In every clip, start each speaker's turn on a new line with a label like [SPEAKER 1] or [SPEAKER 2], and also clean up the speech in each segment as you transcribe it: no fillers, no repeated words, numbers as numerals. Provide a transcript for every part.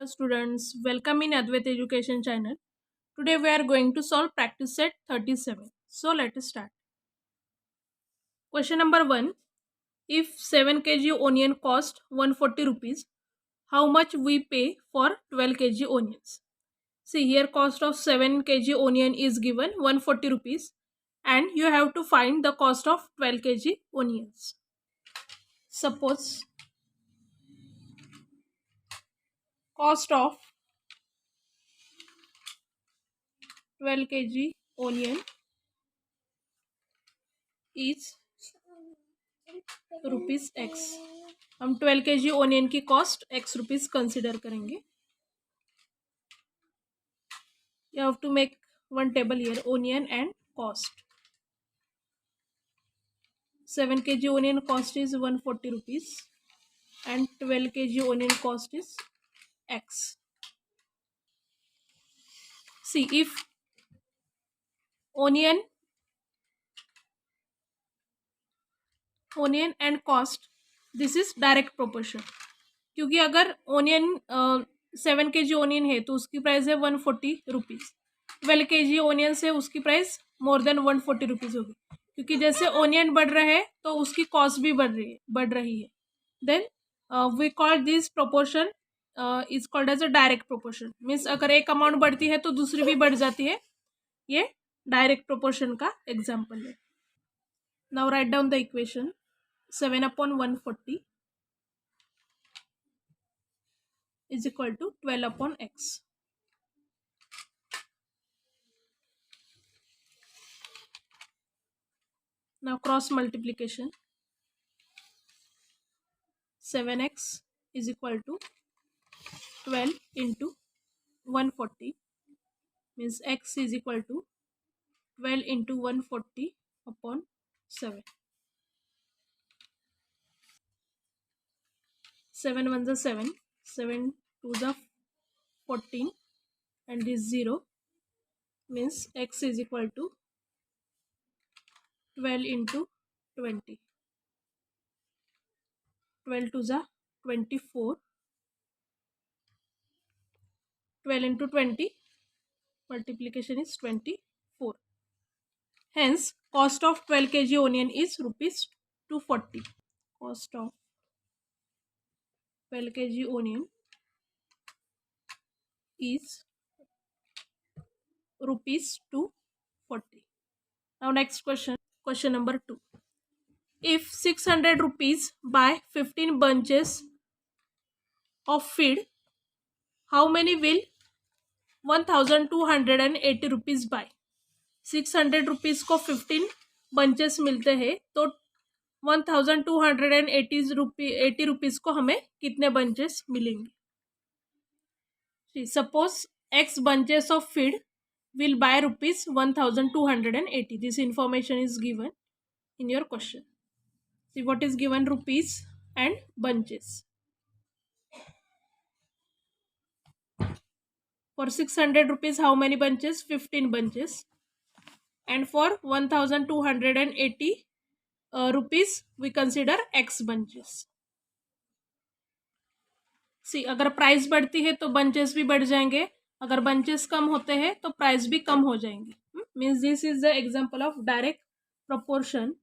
[SPEAKER 1] Students, welcome in Advait Education channel. Today we are going to solve practice set 37. So let us start. Question number 1. If 7 kg onion cost 140 rupees, how much we pay for 12 kg onions? See here cost of 7 kg onion is given 140 rupees and you have to find the cost of 12 kg onions. Suppose cost of 12 kg onion is rupees x. हम 12 kg onion की cost x rupees consider करेंगे. You have to make one table here onion and cost. 7 kg onion cost is 140 rupees and 12 kg onion cost is x. See, if onion and cost, this is direct proportion. क्योंकि अगर onion 7 kg onion है तो उसकी price है 140 rupees. 12 kg onion से उसकी price more than 140 rupees होगी. क्योंकि जैसे ओनियन बढ़ रहा है तो उसकी कॉस्ट भी बढ़ रही है. Then we call this proportion is called as a direct proportion. Means अगर एक अमाउंट बढ़ती है तो दूसरी भी बढ़ जाती है. ये डायरेक्ट प्रोपोर्शन का एग्जाम्पल है. Now write down the equation. 7/140 is equal to 12/x. Now cross multiplication. 7x is equal to 12 into 140 means x is equal to 12 into 140 upon 7. 7 1 is 7, 7 2 is 14 and this 0 means x is equal to 12 into 20. 12 2 is 24. 12 into 20 multiplication is 24. Hence cost of 12 kg onion is rupees 240. Cost of 12 kg onion is rupees 240. Now next question number 2. If 600 rupees buy 15 bunches of feed, how many will 1280 rupees buy? 600 rupees को 15 bunches मिलते हैं तो 1280 rupees को हमें कितने bunches मिलेंगे. Suppose x bunches of feed will buy rupees 1280. This information is given in your question. See what is given, rupees and bunches. For 600 rupees how many bunches? 15 bunches. And for 1280 rupees we consider x bunches. सी अगर price बढ़ती है तो bunches भी बढ़ जाएंगे. अगर bunches कम होते हैं तो प्राइस भी कम हो जाएंगे. Means this is the example of direct proportion.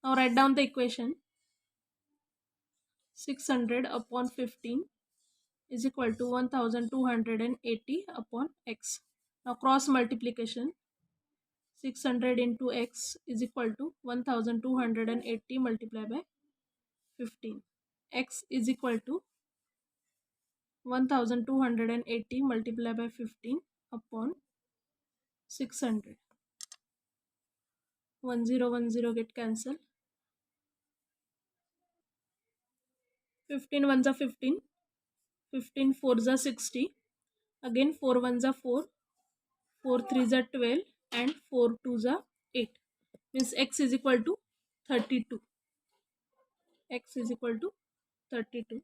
[SPEAKER 1] Now write down the equation. 600 upon 15 is equal to 1280 upon x. Now cross multiplication. 600 into x is equal to 1280 multiplied by 15. X is equal to 1280 multiplied by 15 upon 600. 1010 get cancelled. 15 ones are 15. 15 fours are 60. Again 4 ones are 4. 4 threes are 12 and 4 twos are 8. Means x is equal to 32. X is equal to 32.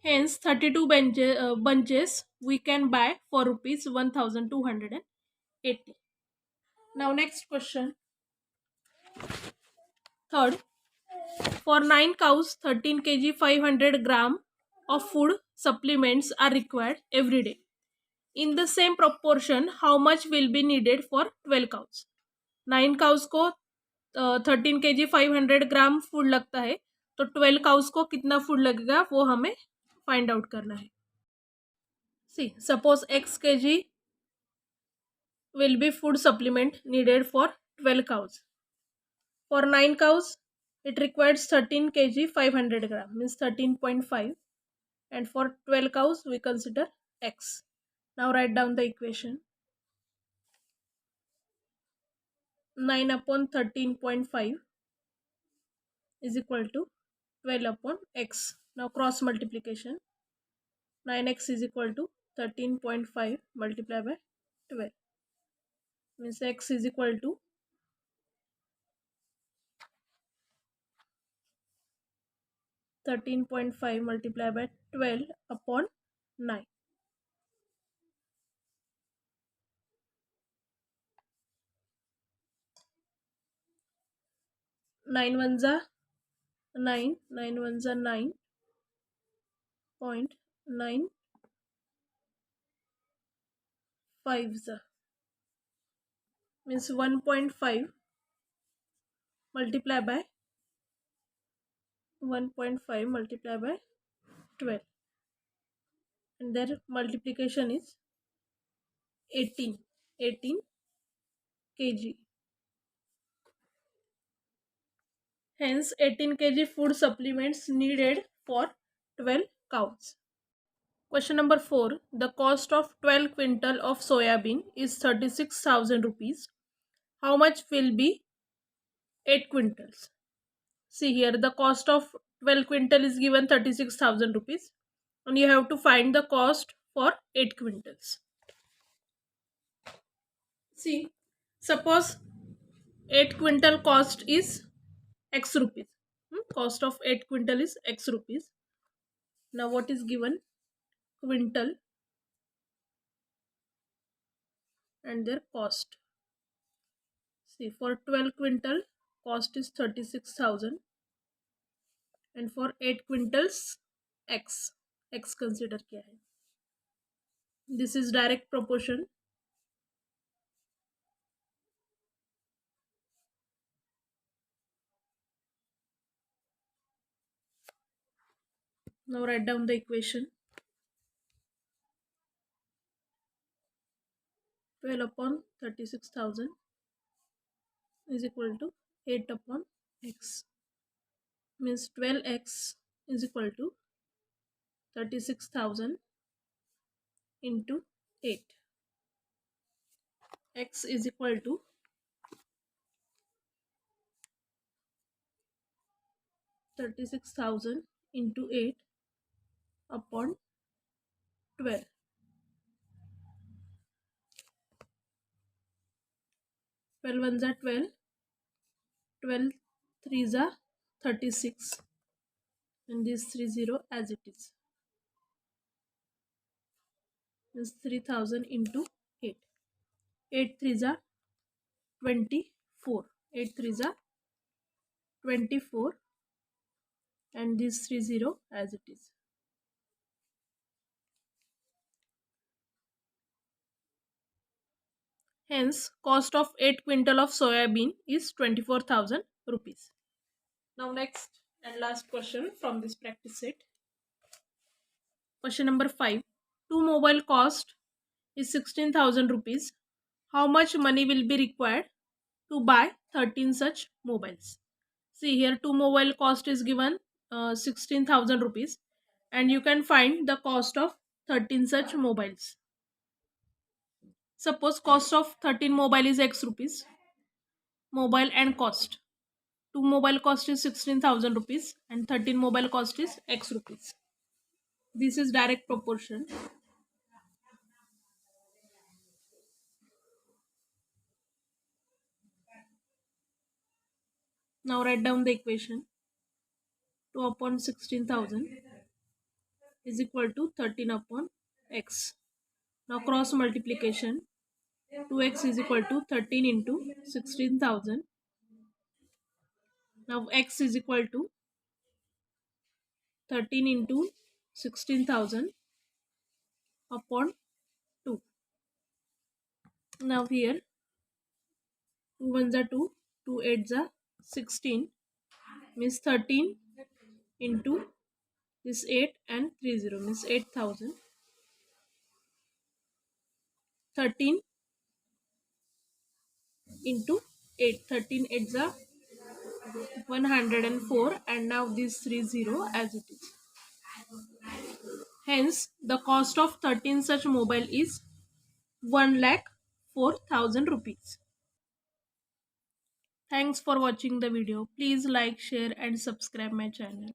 [SPEAKER 1] Hence 32 bunches we can buy for rupees 1280. 80. Now next question. Third, for 9 cows, 13 kg 500 gram of food supplements are required every day. In the same proportion, how much will be needed for 12 cows? 9 cows को 13 kg 500 ग्राम food लगता है, तो 12 cows को कितना food लगेगा वो हमें find out करना है. सी suppose x kg will be food supplement needed for 12 cows. For 9 cows, it requires 13 kg 500 gram, means 13.5. And for 12 cows, we consider x. Now write down the equation. 9 upon 13.5 is equal to 12 upon x. Now cross multiplication. 9x is equal to 13.5 multiplied by 12. Means x is equal to 13.5 multiplied by 12 upon 9. 9 ones are 9. 9 ones are 9.9. 5s means 1.5 multiplied by 1.5 multiplied by 12, and their multiplication is 18 kg. Hence 18 kg food supplements needed for 12 cows. Question number 4. The cost of 12 quintal of soybean is 36,000 rupees. How much will be 8 quintals? See here, the cost of 12 quintal is given 36,000 rupees, and you have to find the cost for 8 quintals. See, suppose 8 quintal cost is x rupees. Cost of 8 quintal is x rupees. Now what is given? Quintal and their cost. See, for 12 quintal cost is 36,000, and for 8 quintals x consider किया है. This is direct proportion. Now write down the equation. 12 upon 36,000 is equal to 8 upon x, means 12x is equal to 36,000 into 8. X is equal to 36,000 into 8 upon 12. 12 ones are 12, 12 threes are 36, and this 30 as it is. Means 3,000 into 8. 8 threes are 24. 8 threes are 24, and this 30 as it is. Hence, cost of 8 quintal of soybean is 24,000 rupees. Now next and last question from this practice set. Question number 5. Two mobile cost is 16,000 rupees. How much money will be required to buy 13 such mobiles? See here, two mobile cost is given 16,000 rupees, and you can find the cost of 13 such mobiles. Suppose cost of 13 mobile is x rupees. Mobile and cost. Two mobile cost is 16,000 rupees, and 13 mobile cost is x rupees. This is direct proportion. Now write down the equation. 2 upon 16,000 is equal to 13 upon x. Now cross multiplication. 2x is equal to 13 into 16,000. Now x is equal to 13 into 16,000 upon 2. Now here 2 ones are 2, 2 eights are 16, means 13 into this 8 and 30 means 8,000. 13 into 8, 13 eights are 104, and now this 30 as it is. Hence, the cost of 13 such mobile is 1,04,000 rupees. Thanks for watching the video. Please like, share and subscribe my channel.